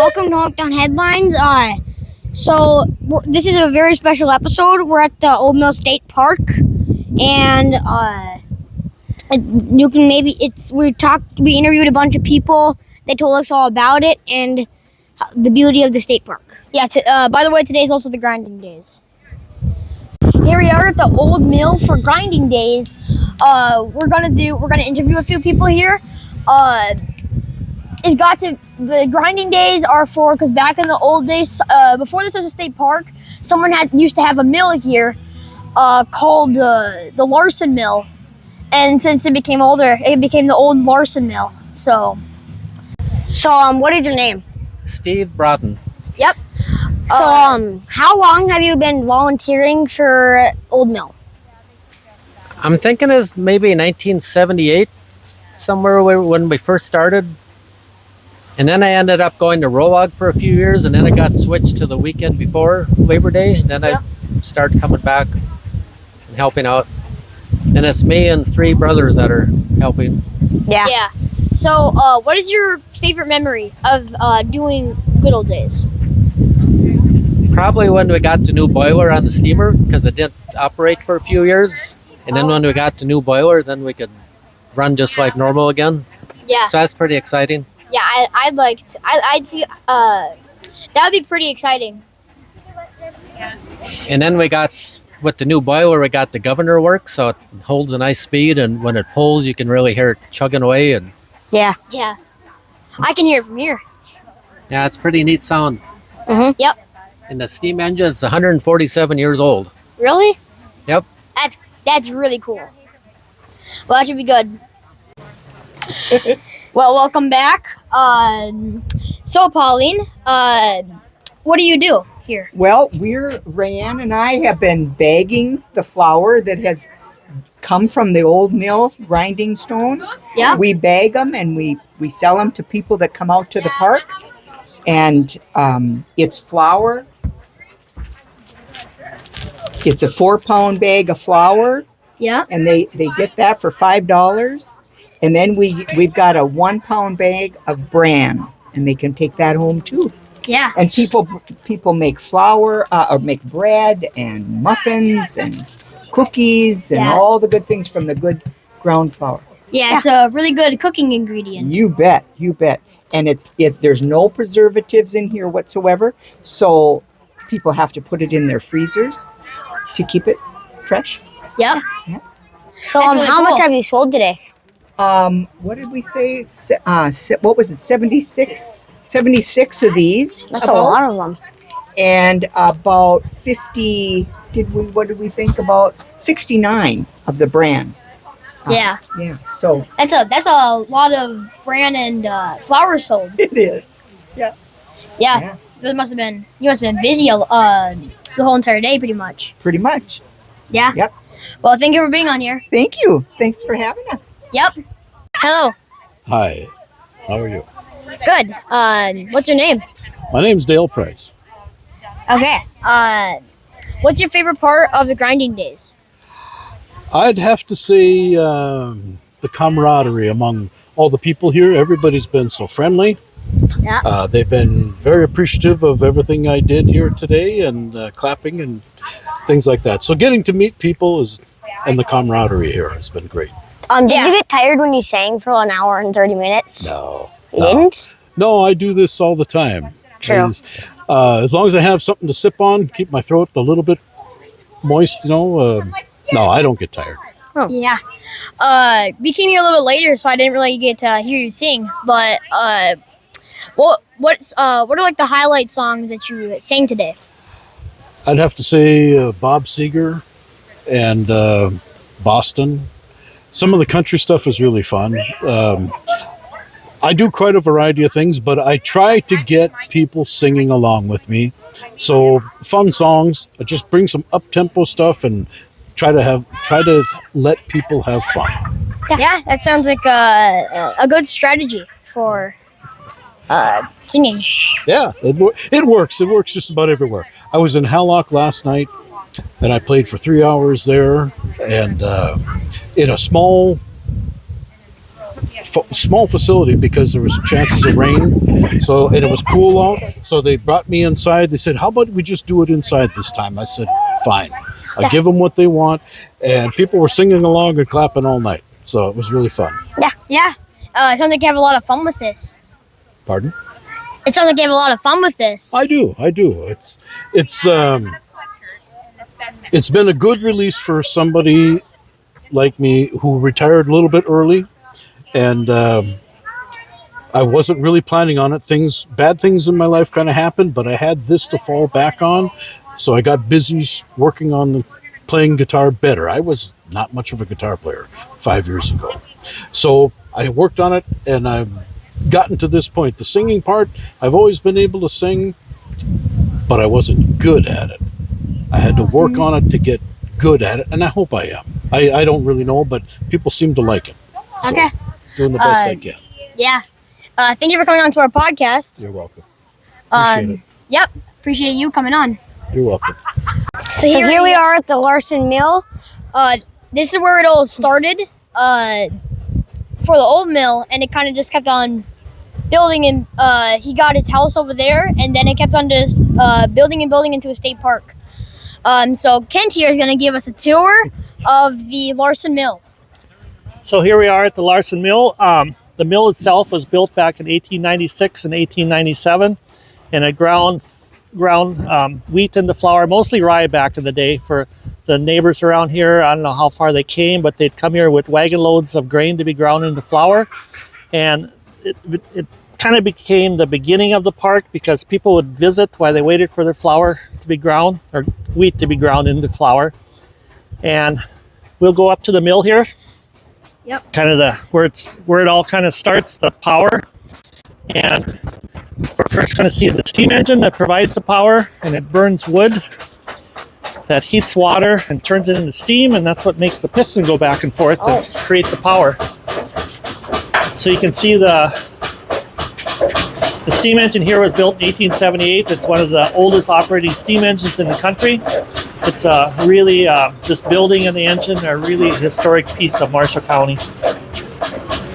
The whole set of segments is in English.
Welcome to Hometown Headlines. This is a very special episode. We're at the Old Mill State Park, and you can we interviewed a bunch of people. They told us all about it and the beauty of the state park. Yeah. By the way, today is also the grinding days. Here we are at the Old Mill for grinding days. We're gonna interview a few people here. The grinding days are because back in the old days, before this was a state park, someone used to have a mill here called the Larson Mill, and since it became older, it became the Old Larson Mill. So what is your name? Steve Broughton. Yep. How long have you been volunteering for Old Mill? I'm thinking it's maybe 1978, somewhere when we first started. And then I ended up going to Rolog for a few years, and then it got switched to the weekend before Labor Day. And then I started coming back and helping out. And it's me and three brothers that are helping. Yeah. Yeah. So, what is your favorite memory of doing Good Old Days? Probably when we got the new boiler on the steamer, because it didn't operate for a few years. And then when we got the new boiler, then we could run just like normal again. Yeah. So that's pretty exciting. Yeah, I'd feel that would be pretty exciting. And then with the new boiler, we got the governor work, so it holds a nice speed, and when it pulls, you can really hear it chugging away. And yeah, I can hear it from here. Yeah, it's pretty neat sound. Mm-hmm. Yep. And the steam engine is 147 years old. Really? Yep. That's really cool. Well, that should be good. Well, welcome back. So, Pauline, what do you do here? Well, Rayanne and I have been bagging the flour that has come from the old mill grinding stones. Yeah. We bag them and we sell them to people that come out to the park. And it's flour. It's a 4-pound bag of flour. Yeah. And they get that for $5. And then we've got a 1-pound bag of bran, and they can take that home too. Yeah. And people make flour or make bread and muffins and cookies and all the good things from the good ground flour. Yeah, it's a really good cooking ingredient. You bet. And there's no preservatives in here whatsoever, so people have to put it in their freezers to keep it fresh. Yep. Yeah. So how much have you sold today? What did we say? What was it? 76 of these. That's a lot of them. And about 50. What did we think about 69 of the bran? Yeah. Yeah. So that's a lot of bran and flour sold. it is. Yeah. You must have been busy the whole entire day, pretty much. Pretty much. Yeah. Yep. Well, thank you for being on here. Thank you. Thanks for having us. Yep. Hello. Hi, how are you? Good. What's your name? My name's Dale Price. Okay. What's your favorite part of the grinding days? I'd have to say the camaraderie among all the people here. Everybody's been so friendly. Yeah. They've been very appreciative of everything I did here today and clapping and things like that. So getting to meet people and the camaraderie here has been great. Did you get tired when you sang for an hour and 30 minutes? No. You didn't? No, I do this all the time. True. As long as I have something to sip on, keep my throat a little bit moist, no, I don't get tired. Oh. Yeah. We came here a little bit later, so I didn't really get to hear you sing. But what are like the highlight songs that you sang today? I'd have to say Bob Seger and Boston. Some of the country stuff is really fun. I do quite a variety of things, but I try to get people singing along with me. So fun songs, I just bring some up-tempo stuff and try to let people have fun. Yeah, that sounds like a good strategy for singing. Yeah, it works. It works just about everywhere. I was in Hallock last night, and I played for 3 hours there, and in a small small facility because there was chances of rain. So, and it was cool out. So they brought me inside. They said, how about we just do it inside this time? I said, fine. I give them what they want. And people were singing along and clapping all night. So it was really fun. Yeah. It sounds like you have a lot of fun with this. Pardon? It sounds like you have a lot of fun with this. I do. It's been a good release for somebody like me who retired a little bit early, and I wasn't really planning on it. Bad things in my life kind of happened, but I had this to fall back on, so I got busy working on playing guitar better. I was not much of a guitar player 5 years ago, so I worked on it, and I've gotten to this point. The singing part, I've always been able to sing, but I wasn't good at it. I had to work on it to get good at it, and I hope I am. I don't really know, but people seem to like it. So, Okay. doing the best I can. Yeah. Thank you for coming on to our podcast. You're welcome. Appreciate it. Yep. Appreciate you coming on. You're welcome. So here we are at the Larson Mill. This is where it all started for the old mill, and it kind of just kept on building, and he got his house over there, and then it kept on just building and building into a state park. So Kent here is going to give us a tour of the Larson Mill. So here we are at the Larson Mill. The mill itself was built back in 1896 and 1897, and it ground wheat into flour, mostly rye back in the day for the neighbors around here. I don't know how far they came, but they'd come here with wagon loads of grain to be ground into flour. And it kind of became the beginning of the park because people would visit while they waited for their flour to be ground, or wheat to be ground into flour. And we'll go up to the mill here. Yep. Kind of where it all kind of starts, the power. And we're first going to see the steam engine that provides the power, and it burns wood that heats water and turns it into steam, and that's what makes the piston go back and forth and create the power. So you can see the steam engine here was built in 1878. It's one of the oldest operating steam engines in the country. It's really, this building and the engine are really a historic piece of Marshall County.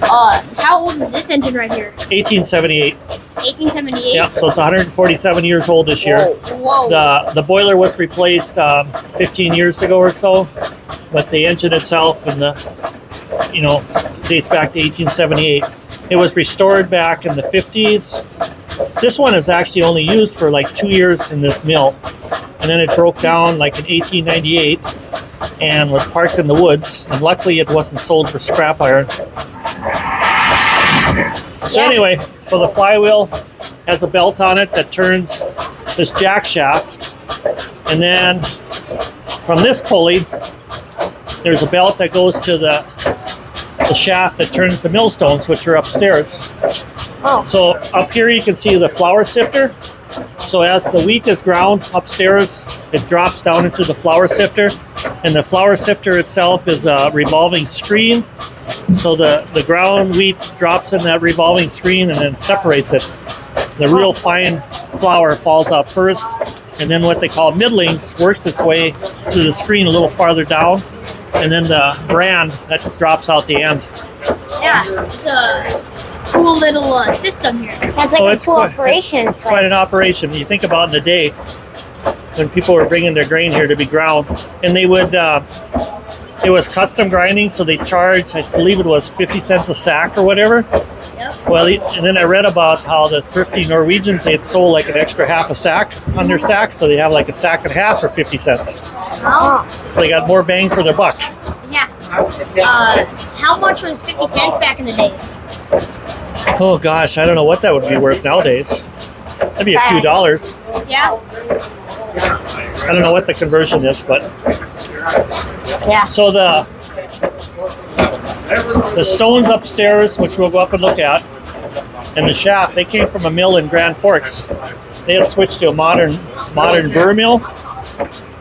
How old is this engine right here? 1878. 1878? Yeah, so it's 147 years old this year. Whoa. The boiler was replaced 15 years ago or so, but the engine itself and dates back to 1878. It was restored back in the 50s. This one is actually only used for like 2 years in this mill, and then it broke down like in 1898 and was parked in the woods, and luckily it wasn't sold for scrap iron. So anyway, so the flywheel has a belt on it that turns this jack shaft, and then from this pulley there's a belt that goes to the shaft that turns the millstones, which are upstairs. So up here you can see the flour sifter. So as the wheat is ground upstairs, it drops down into the flour sifter, and the flour sifter itself is a revolving screen. So the ground wheat drops in that revolving screen and then separates it. The real fine flour falls out first, and then what they call middlings works its way to the screen a little farther down, and then the bran that drops out the end. Yeah, it's a cool little system here. That's like a cool operation. It's quite an operation. You think about in the day when people were bringing their grain here to be ground, and they would, it was custom grinding, so they charged, I believe it was 50 cents a sack or whatever. Yep. Well, and then I read about how the thrifty Norwegians, they had sold like an extra half a sack on their sack, so they have like a sack and a half for 50 cents. Oh. So they got more bang for their buck. Yeah. How much was 50 cents back in the day? Oh gosh, I don't know what that would be worth nowadays. That'd be a few dollars. Yeah. I don't know what the conversion is, but Yeah. so the stones upstairs, which we'll go up and look at, and the shaft, they came from a mill in Grand Forks. They had switched to a modern burr mill,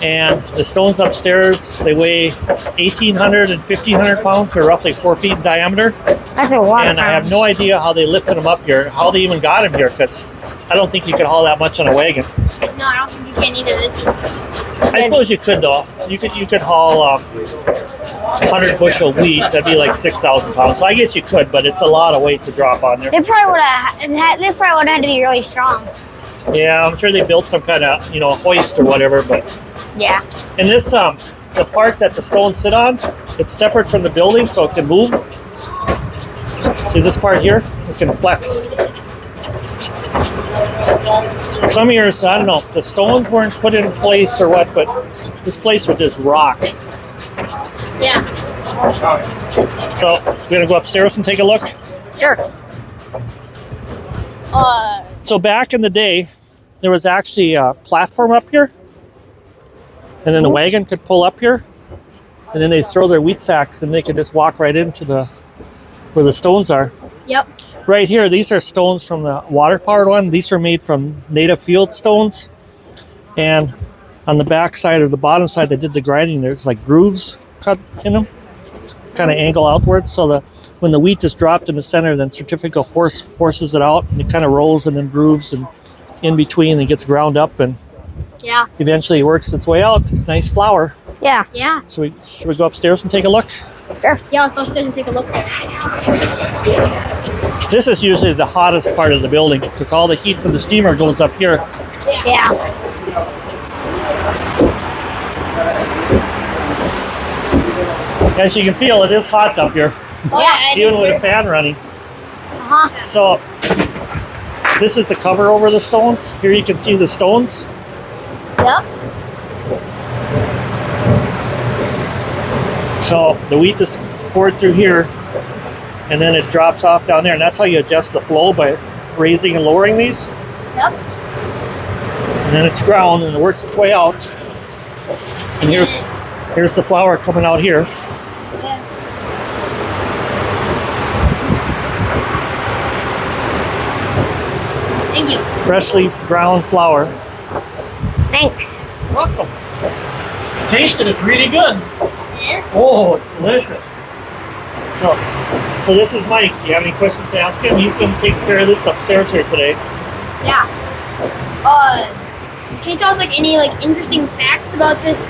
and the stones upstairs, they weigh 1,800 and 1,500 pounds, or roughly 4 feet in diameter. That's a lot. And I have no idea how they lifted them up here, how they even got them here, because I don't think you could haul that much on a wagon. No, I don't think you can either. This. I suppose you could though. You could haul 100 bushel wheat, that'd be like 6,000 pounds. So I guess you could, but it's a lot of weight to drop on there. They probably would have. This probably would have had to be really strong. Yeah, I'm sure they built some kind of, hoist or whatever. But Yeah. and this, the part that the stones sit on, it's separate from the building, so it can move. See this part here? It can flex. Some years, I don't know, the stones weren't put in place or what, but this place was just rock. Yeah. So we're gonna go upstairs and take a look. Sure. So back in the day, there was actually a platform up here, and then the wagon could pull up here, and then they throw their wheat sacks, and they could just walk right into where the stones are. Yep. Right here, these are stones from the water-powered one. These are made from native field stones, and on the back side or the bottom side, they did the grinding. There's like grooves cut in them, kind of angle outwards, so that when the wheat is dropped in the center, then centrifugal force forces it out, and it kind of rolls and then grooves and in between and gets ground up, and Yeah. eventually it works its way out. It's nice flour. Yeah. Yeah. So should we go upstairs and take a look? Sure. Yeah, let's go upstairs and take a look. This is usually the hottest part of the building because all the heat from the steamer goes up here. Yeah. As you can feel, it is hot up here, Yeah. even with a fan running. Uh-huh. So this is the cover over the stones. Here you can see the stones. Yep. So the wheat is poured through here, and then it drops off down there, and that's how you adjust the flow, by raising and lowering these. Yep. And then it's ground and it works its way out. And here's the flour coming out here. Yeah. Thank you. Freshly ground flour. Thanks. Welcome. Taste it, it's really good. Yes. Oh, it's delicious. So this is Mike. Do you have any questions to ask him? He's going to take care of this upstairs here today. Yeah. Can you tell us any interesting facts about this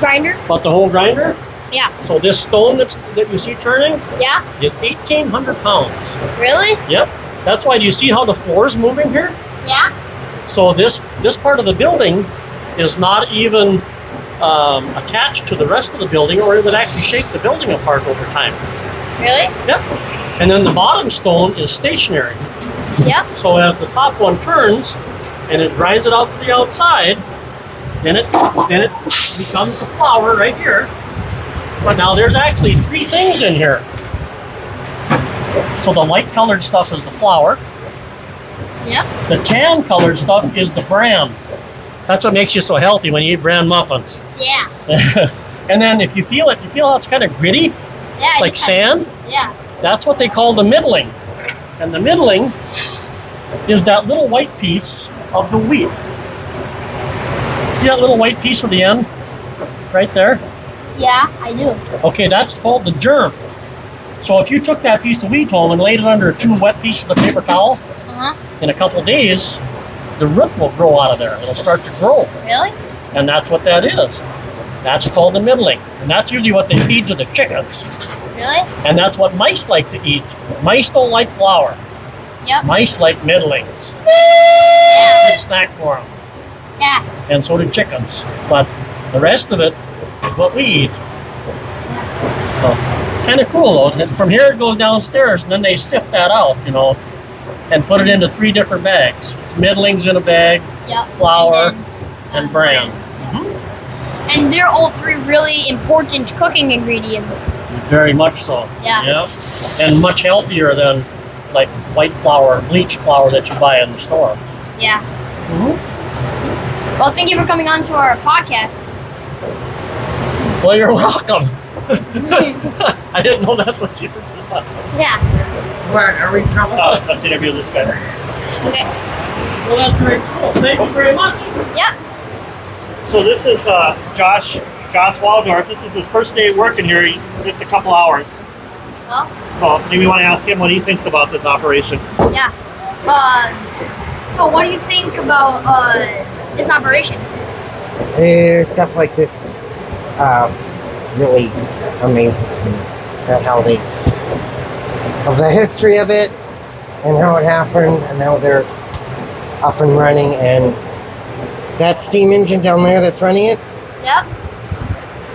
grinder? About the whole grinder? Yeah. So this stone that you see turning Yeah. is 1,800 pounds. Really? Yep. That's why, do you see how the floor is moving here? Yeah. So this part of the building is not even attached to the rest of the building, or it would actually shake the building apart over time. Really? Yep. And then the bottom stone is stationary. Yep. So as the top one turns and it dries it out to the outside, then it becomes the flour right here. But now there's actually three things in here. So the light colored stuff is the flour. Yep. The tan colored stuff is the bran. That's what makes you so healthy when you eat bran muffins. Yeah. And then if you feel how it's kind of gritty, Yeah. like sand, Yeah. that's what they call the middling. And the middling is that little white piece of the wheat. See that little white piece at the end? Right there? Yeah, I do. Okay, that's called the germ. So if you took that piece of wheat home and laid it under 2 wet pieces of paper towel, Uh-huh. in a couple of days, the root will grow out of there. It'll start to grow. Really? And that's what that is. That's called the middling. And that's usually what they feed to the chickens. Really? And that's what mice like to eat. Mice don't like flour. Yep. Mice like middlings. Good snack for them. Yeah. And so do chickens. But the rest of it is what we eat. So, kind of cool though. And from here it goes downstairs, and then they sift that out, and put it into 3 different bags. It's middlings in a bag, Yep. flour, then, and bran. And they're all 3 really important cooking ingredients. Very much so. Yeah. And much healthier than like white flour, bleached flour that you buy in the store. Yeah. Well, thank you for coming on to our podcast. Well, you're welcome. I didn't know that's what you were doing. Yeah. Let's interview this guy. Okay. Well, that's very cool. Thank you very much. Yep. So this is Josh Waldorf. This is his first day working here, just a couple hours. Well, So maybe you want to ask him what he thinks about this operation. yeah. So what do you think about this operation? Stuff like this really amazes me. That how they, of the history of it and how it happened and how they're up and running, and that steam engine down there that's running it, Yep.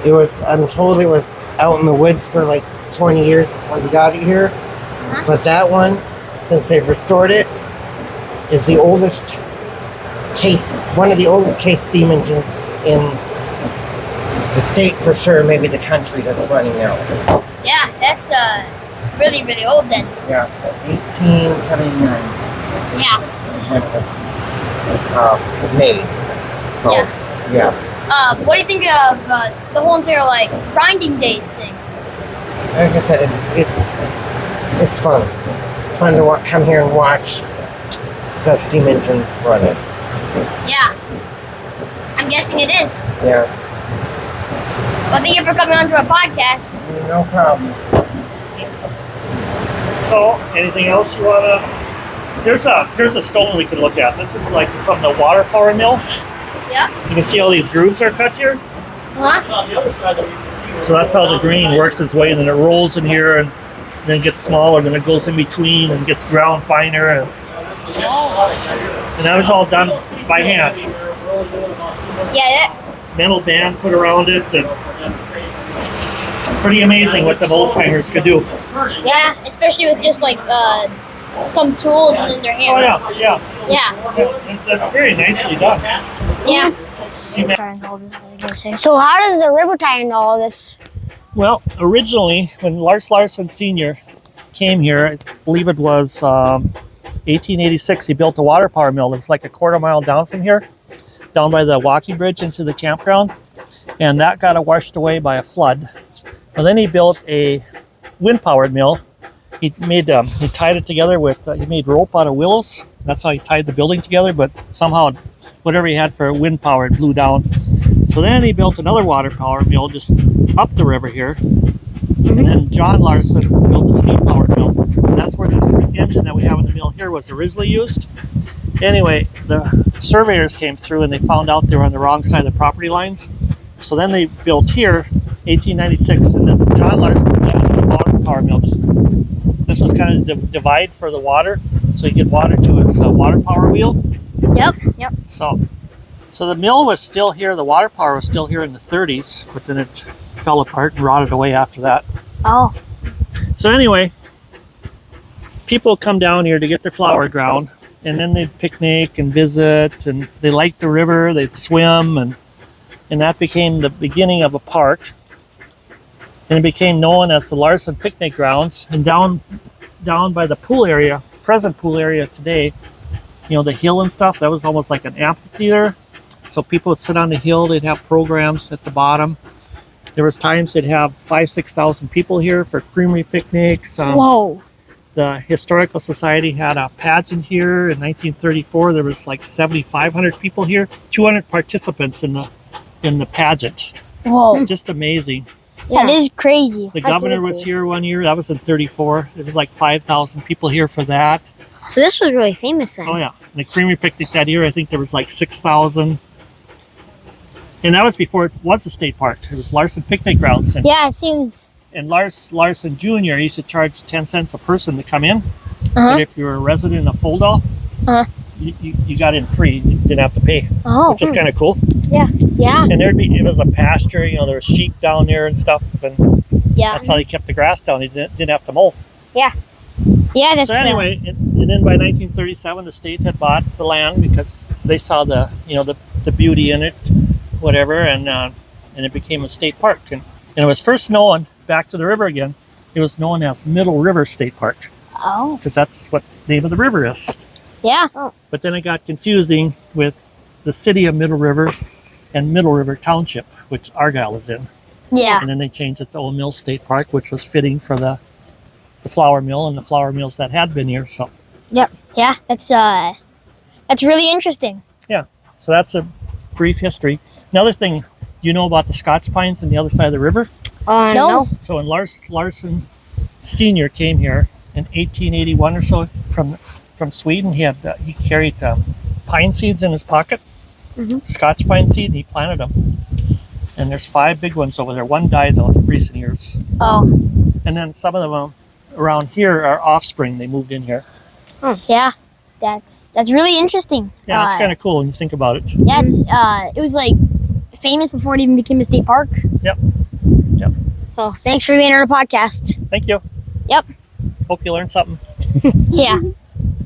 it was, I'm told it was out in the woods for like 20 years before they got it here. But that one, since they've restored it, is the oldest case, one of the oldest case steam engines in the state for sure, maybe the country that's running now. Yeah, that's really, really old then. Yeah, 1879 Yeah. is when it was made. So, yeah. What do you think of the whole entire like grinding days thing? Like I said, it's fun. It's fun to come here and watch the steam engine running. Yeah. I'm guessing it is. Yeah, Well, thank you for coming on to our podcast. no problem. So, anything else you wanna? Here's a stone we can look at. This is like from the water power mill. Yep. You can see all these grooves are cut here. Huh? On the other side of it, So that's how the grain works its way, and then it rolls in here, and then gets smaller, then it goes in between and gets ground finer, and that was all done by hand. Yeah. That, Metal band put around it, and it's pretty amazing what the old timers could do. yeah. Especially with just like some tools and in their Oh hands. yeah. Yeah. That's very nicely done. Yeah. So how does the river tie into all this? Well, originally, when Lars Larson Sr. came here, I believe it was 1886, he built a water power mill. It was like a quarter mile down from here, down by the walking bridge into the campground, and that got washed away by a flood. And then he built a wind-powered mill. He tied it together with, he made rope out of willows. That's how he tied the building together, but somehow whatever he had for wind-powered blew down. So then he built another water power mill just up the river here. And then John Larson built a steam powered mill. And that's where this engine that we have in the mill here was originally used. Anyway, the surveyors came through and they found out they were on the wrong side of the property lines. So then they built here, 1896, and then John Larson's dad had a water power mill. This was kind of the divide for the water, so you get water to his water power wheel. Yep. So the mill was still here, the water power was still here in the 30s, but then it fell apart and rotted away after that. Oh, So anyway, people come down here to get their flower ground, and then they'd picnic and visit, and they liked the river, they'd swim, and that became the beginning of a park. And it became known as the Larson Picnic Grounds. And down by the pool area, present pool area today, you know, the hill and stuff, that was almost like an amphitheater. So people would sit on the hill, they'd have programs at the bottom. There was times they'd have 5,000-6,000 people here for creamery picnics. Whoa. The Historical Society had a pageant here in 1934. There was like 7,500 people here, 200 participants in the pageant. Whoa. Just amazing. That is crazy. The governor was here one year. That was in 34. There was like 5,000 people here for that. so this was really famous then. Oh yeah, the creamery picnic that year, I think there was like 6,000. And that was before it was a state park. It was Larson Picnic Grounds. And, Yeah, it seems. and Lars Larson Jr. used to charge 10 cents a person to come in. Uh-huh. But if you were a resident of Fuldahl, Uh-huh. you got in free. You didn't have to pay, Oh. which is kind of cool. Yeah. And it was a pasture. You know, there was sheep down there and stuff. And Yeah. that's how they kept the grass down. They didn't have to mow. Yeah, that's So anyway, and then by 1937, the state had bought the land because they saw the beauty in it, whatever, and it became a state park. And it was first known, back to the river again, it was known as Middle River State Park Oh. because that's what the name of the river is. Yeah. But then it got confusing with the city of Middle River and Middle River Township, which Argyle is in. Yeah. And then they changed it to Old Mill State Park, which was fitting for the flour mill and the flour mills that had been here. So Yeah. That's really interesting. So that's a brief history. Another thing, you know about the Scotch pines on the other side of the river? No. No. So when Lars Larson Sr. came here in 1881 or so from Sweden, he carried pine seeds in his pocket, Scotch pine seed, and he planted them. And there's 5 big ones over there. One died though in recent years. Oh, And then some of them around here are offspring. They moved in here. yeah. That's really interesting. Yeah, it's kind of cool when you think about it. Yeah, it was like famous before it even became a state park. Yep. So thanks for being on our podcast. Thank you. Yep. Hope you learned something. Yeah.